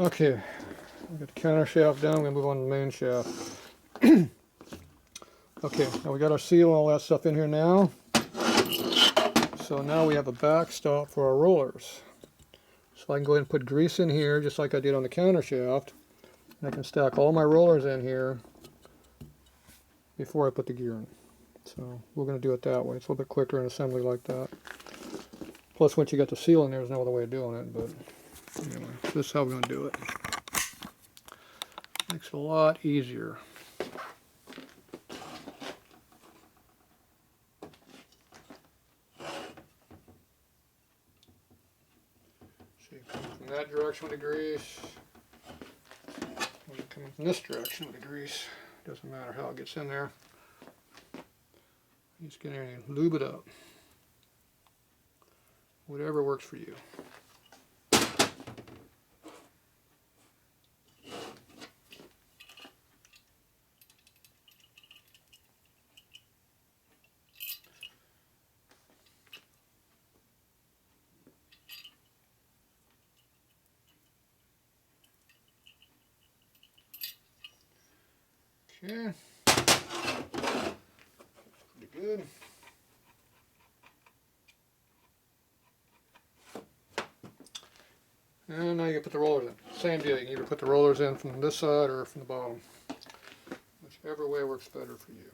Okay, we got the counter shaft done. We're going to move on to the main shaft. Okay, now we got our seal and all that stuff in here now. So now we have a backstop for our rollers. So I can go ahead and put grease in here just like I did on the counter shaft. And I can stack all my rollers in here before I put the gear in. So we're going to do it that way. It's a little bit quicker in assembly like that. Plus once you got the seal in there, there's no other way of doing it. But anyway, this is how we're going to do it. Makes it a lot easier. So you come from that direction with the grease. Or you come from this direction with the grease. Doesn't matter how it gets in there. You just get in there and lube it up. Whatever works for you. Okay. Pretty good. And now you can put the rollers in. Same deal, you can either put the rollers in from this side or from the bottom. Whichever way works better for you.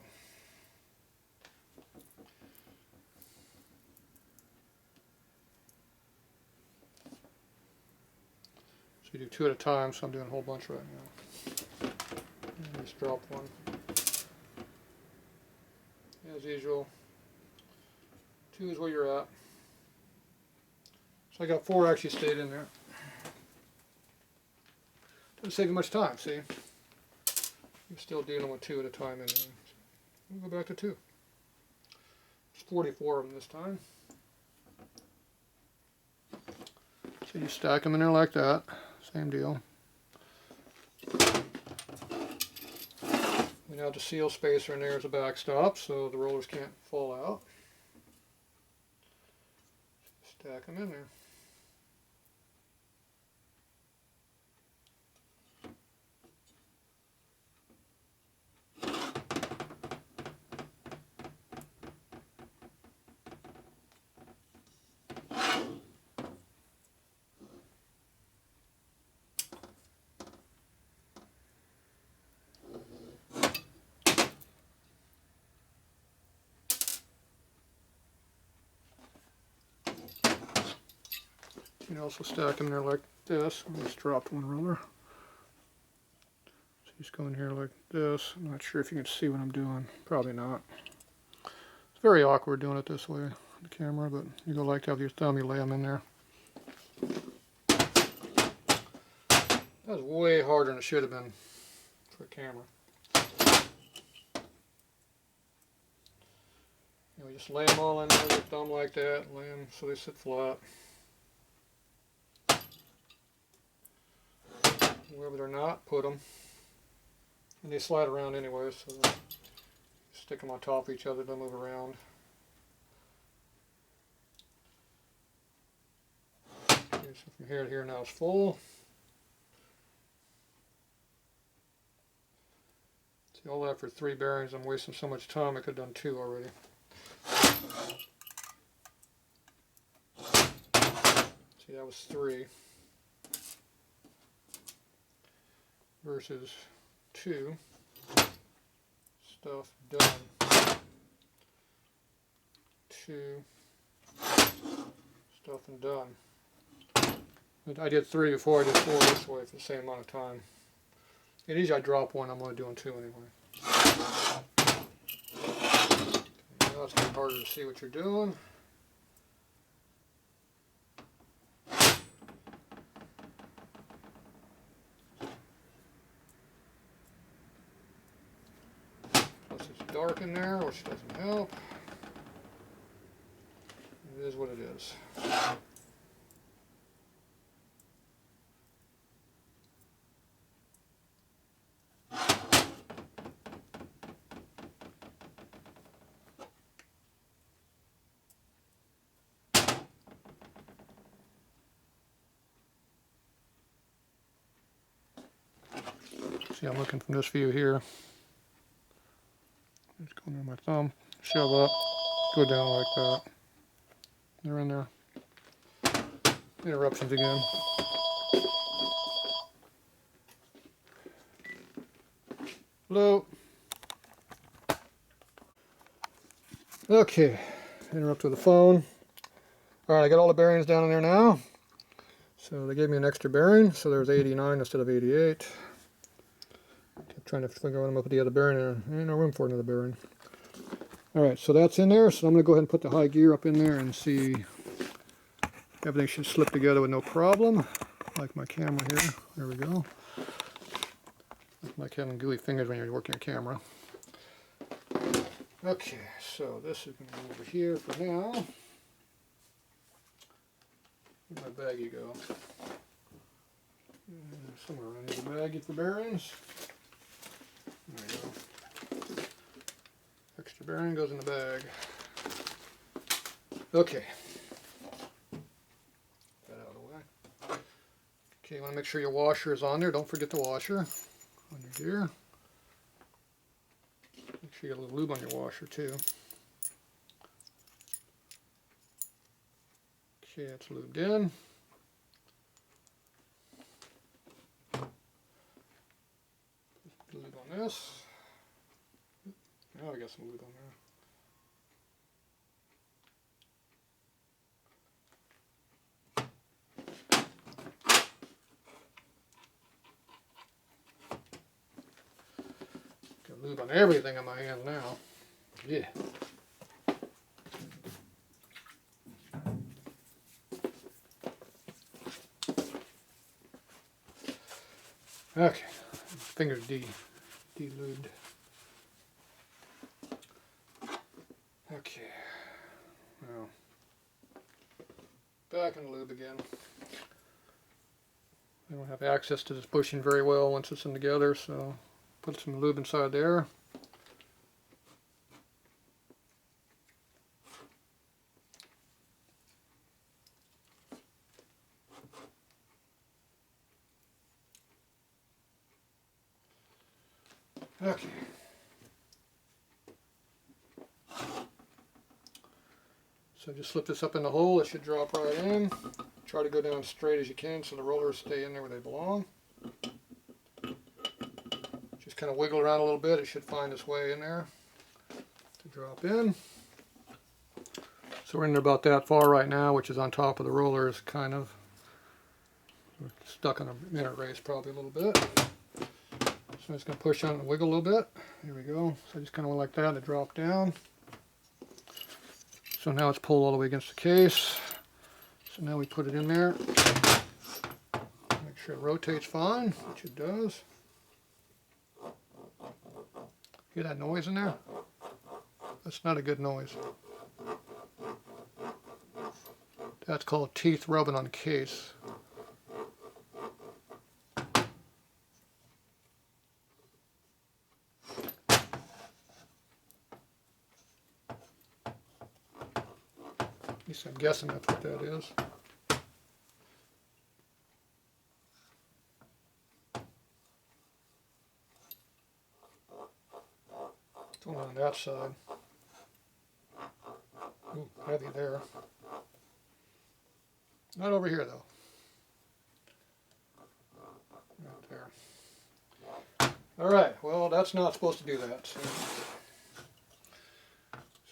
So you do two at a time, so I'm doing a whole bunch right now. And just drop one. As usual, 2 is where you're at. So I got 4 actually stayed in there. Doesn't save you much time, see? You're still dealing with 2 at a time anyway. So we'll go back to 2. There's 44 of them this time. So you stack them in there like that. Same deal. We now have the seal spacer in there as a backstop so the rollers can't fall out. Stack them in there. You can also stack them there like this. I just dropped one roller. So just go in here like this. I'm not sure if you can see what I'm doing. Probably not. It's very awkward doing it this way on the camera, but you go like that with your thumb, you lay them in there. That was way harder than it should have been for a camera. And we just lay them all in there with your thumb like that, lay them so they sit flat. Wherever they're not, put them. And they slide around anyway, so stick them on top of each other, they'll move around. Okay, so from here to here now is full. See, all that for 3 bearings. I'm wasting so much time, I could have done 2 already. See, that was 3. Versus 2. Stuff done. 2. Stuff and done. But I did 3 before, I did 4 this way for the same amount of time. And usually I drop one, I'm only doing 2 anyway. Okay, now it's getting harder to see what you're doing. Dark in there, which doesn't help. It is what it is. See, I'm looking from this view here. Just go under my thumb, shove up, go down like that. They're in there. Interruptions again. Hello. Okay, interrupt with the phone. Alright, I got all the bearings down in there now. So they gave me an extra bearing, so there's 89 instead of 88. Kept trying to figure out what I'm going to put the other bearing in. There ain't no room for another bearing. Alright, so that's in there, so I'm going to go ahead and put the high gear up in there and see. Everything should slip together with no problem. Like my camera here. There we go. Like having gooey fingers when you're working your camera. Okay, so this is going to go over here for now. Where'd my baggie go? Somewhere around here, the baggie for bearings. There we go. Extra bearing goes in the bag. Okay. Get that out of the way. Okay, you want to make sure your washer is on there. Don't forget the washer on your gear. Make sure you get a little lube on your washer too. Okay, it's lubed in. Lube on this. Now we got some lube on there. Got lube on everything on my hands now. Yeah. Okay, fingers de-lubed. Okay, now back in the lube again. I don't have access to this bushing very well once it's in together, so put some lube inside there. Okay. So just slip this up in the hole, it should drop right in. Try to go down as straight as you can so the rollers stay in there where they belong. Just kind of wiggle around a little bit, it should find its way in there to drop in. So we're in there about that far right now, which is on top of the rollers, kind of. We're stuck on the inner race probably a little bit. So I'm just going to push on and wiggle a little bit. There we go. So I just kind of went like that and it dropped down. So now it's pulled all the way against the case. So now we put it in there. Make sure it rotates fine, which it does. Hear that noise in there? That's not a good noise. That's called teeth rubbing on the case. At least I'm guessing that's what that is. It's going on that side. Ooh, heavy there. Not over here though. Right there. Alright, well that's not supposed to do that. So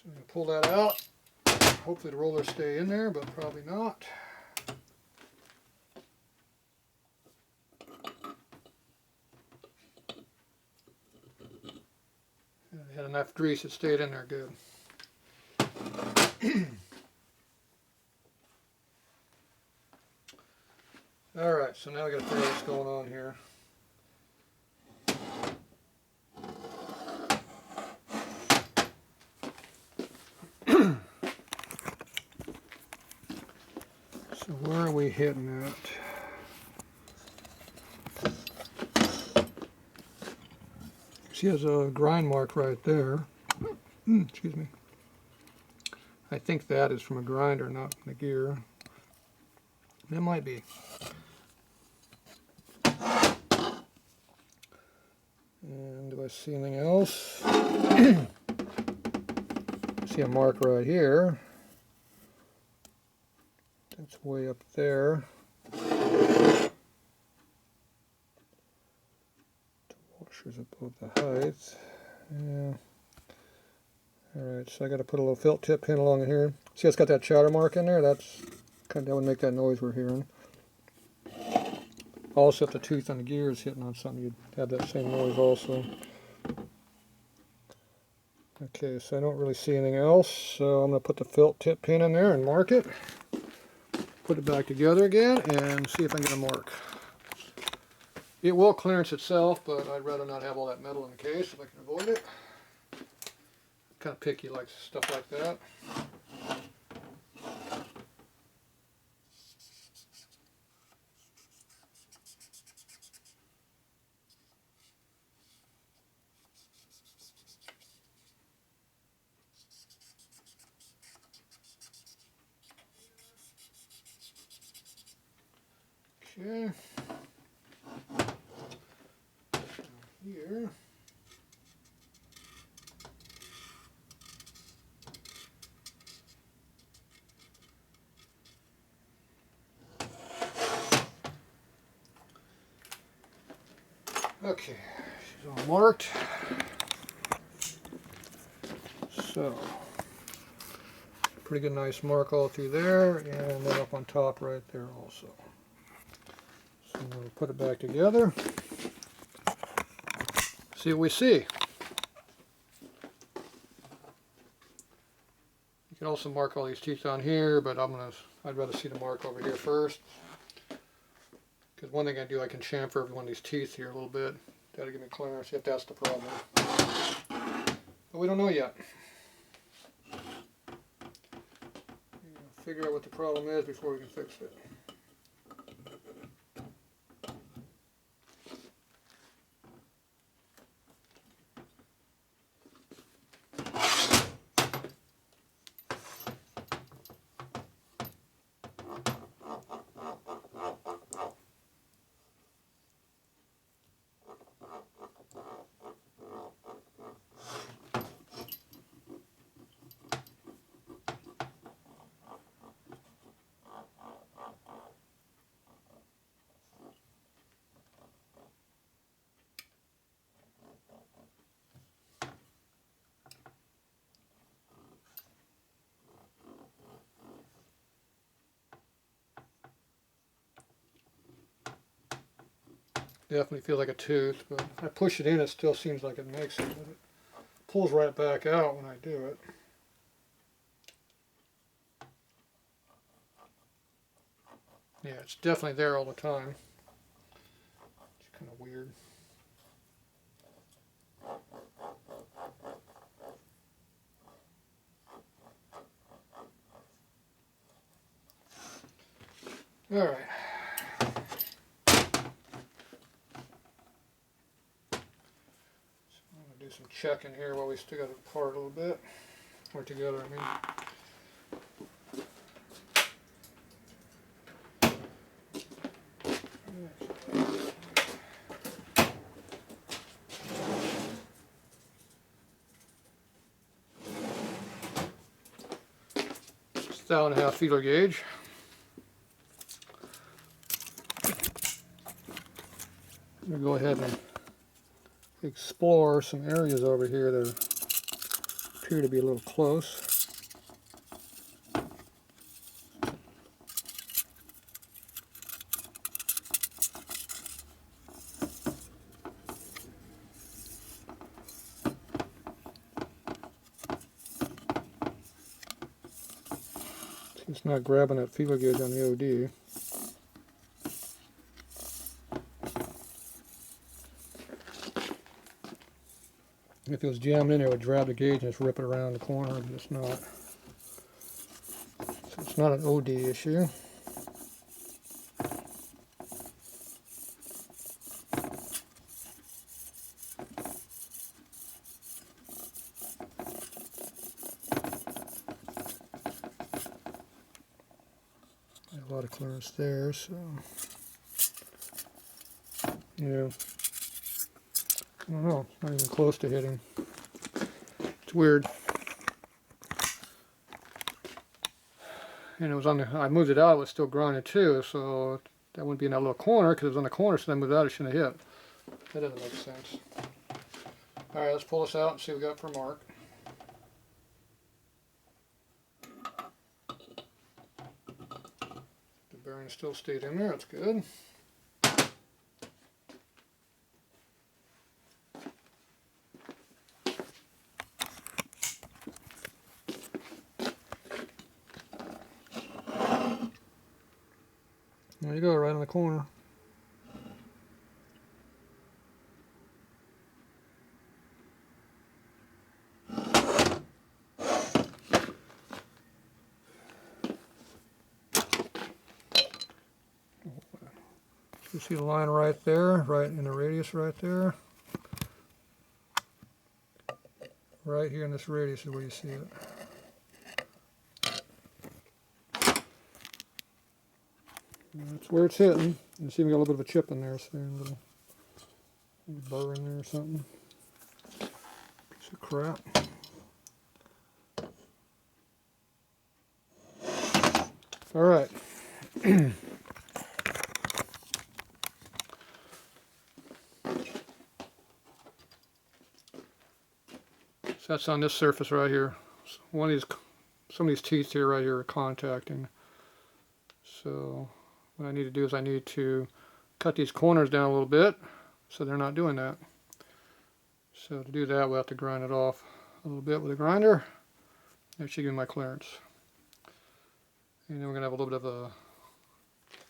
I'm going to pull that out. Hopefully the rollers stay in there, but probably not. And it had enough grease, it stayed in there good. Alright, so now we got to figure out what's going on here. So where are we hitting at? See, there's a grind mark right there. Excuse me. I think that is from a grinder, not from the gear. It might be. I see anything else. See a mark right here. That's way up there. The washer's above the height. Yeah. Alright, so I got to put a little felt tip pin along in here. See, it's got that chatter mark in there. That would make that noise we're hearing. Also, if the tooth on the gear is hitting on something, you'd have that same noise also. Okay, so I don't really see anything else, so I'm going to put the felt tip pin in there and mark it. Put it back together again and see if I can get a mark. It will clearance itself, but I'd rather not have all that metal in the case if I can avoid it. Kind of picky, like stuff like that. Okay. Here. Okay, she's all marked. So, pretty good, nice mark all through there, and then up on top right there also. So I'm going to put it back together. See what we see. You can also mark all these teeth on here, but I'd rather see the mark over here first. Because one thing I do, I can chamfer every one of these teeth here a little bit. That'll give me clearance if that's the problem. But we don't know yet. Figure out what the problem is before we can fix it. Definitely feels like a tooth, but if I push it in, it still seems like it makes it, but it pulls right back out when I do it. Yeah, it's definitely there all the time. It's kind of weird. All right. Do some checking here while we still got it apart a little bit, or together, I mean. It's a 1.5 feeler gauge. We'll go ahead and explore some areas over here that appear to be a little close. It's not grabbing that feeler gauge on the OD. If it was jammed in there, it would grab the gauge and just rip it around the corner, but it's not. So it's not an OD issue. A lot of clearance there, so yeah. I don't know, it's not even close to hitting. It's weird. And it was on the, I moved it out, it was still grinded too, so that wouldn't be in that little corner because it was on the corner, so then I moved it out, it shouldn't have hit. That doesn't make sense. Alright, let's pull this out and see what we got for a mark. The bearing still stayed in there, that's good. There you go, right in the corner. You see the line right there, right in the radius right there. Right here in this radius is where you see it. That's where it's hitting. You see we got a little bit of a chip in there, so a little burr in there or something. Piece of crap. Alright. So that's on this surface right here. So some of these teeth here right here are contacting. So what I need to do is I need to cut these corners down a little bit so they're not doing that. So to do that we'll have to grind it off a little bit with a grinder. That should give me my clearance. And then we're going to have a little bit of a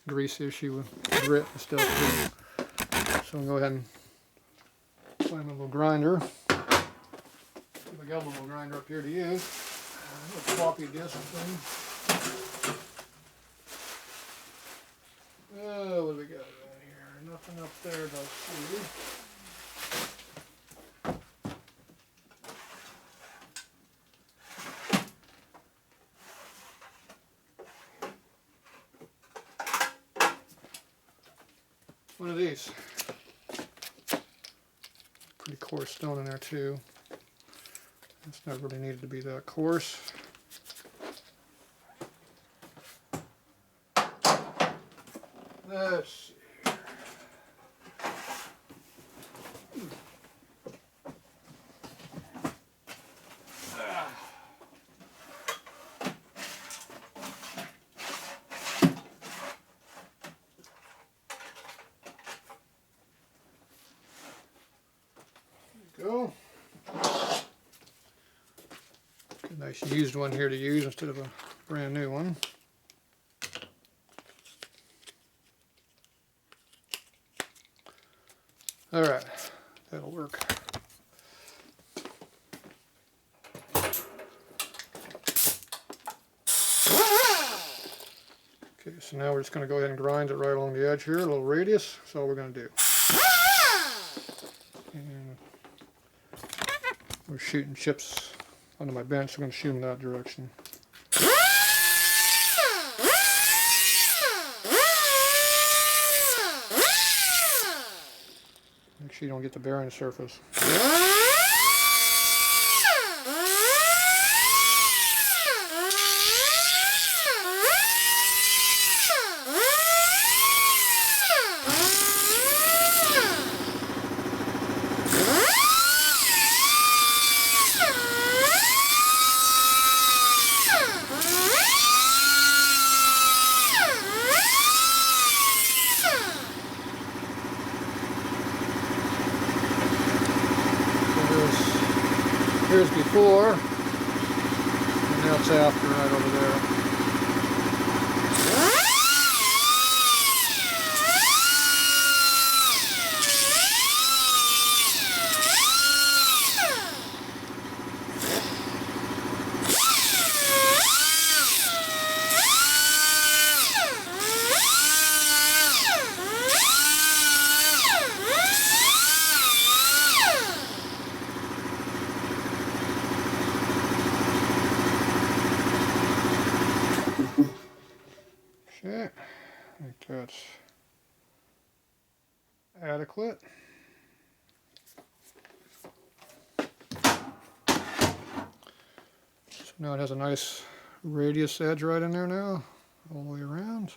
grease issue with grit and stuff too. So I'm going to go ahead and find a little grinder. I got a little grinder up here to use. A little floppy disk thing. Oh, what do we got around here? Nothing up there to see. One of these. Pretty coarse stone in there too. It's not really needed to be that coarse. Let's see here. There you go. Nice used one here to use instead of a brand new one. Alright, that'll work. Okay, so now we're just going to go ahead and grind it right along the edge here, a little radius. That's all we're going to do. And we're shooting chips onto my bench, so I'm going to shoot them that direction. Make sure you don't get the bearing surface. Here's before, and now it's after right over there. Okay, I think that's adequate. Now it has a nice radius edge right in there now, all the way around.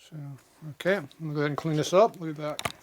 So, okay, I'm going to go ahead and clean this up. We'll be back.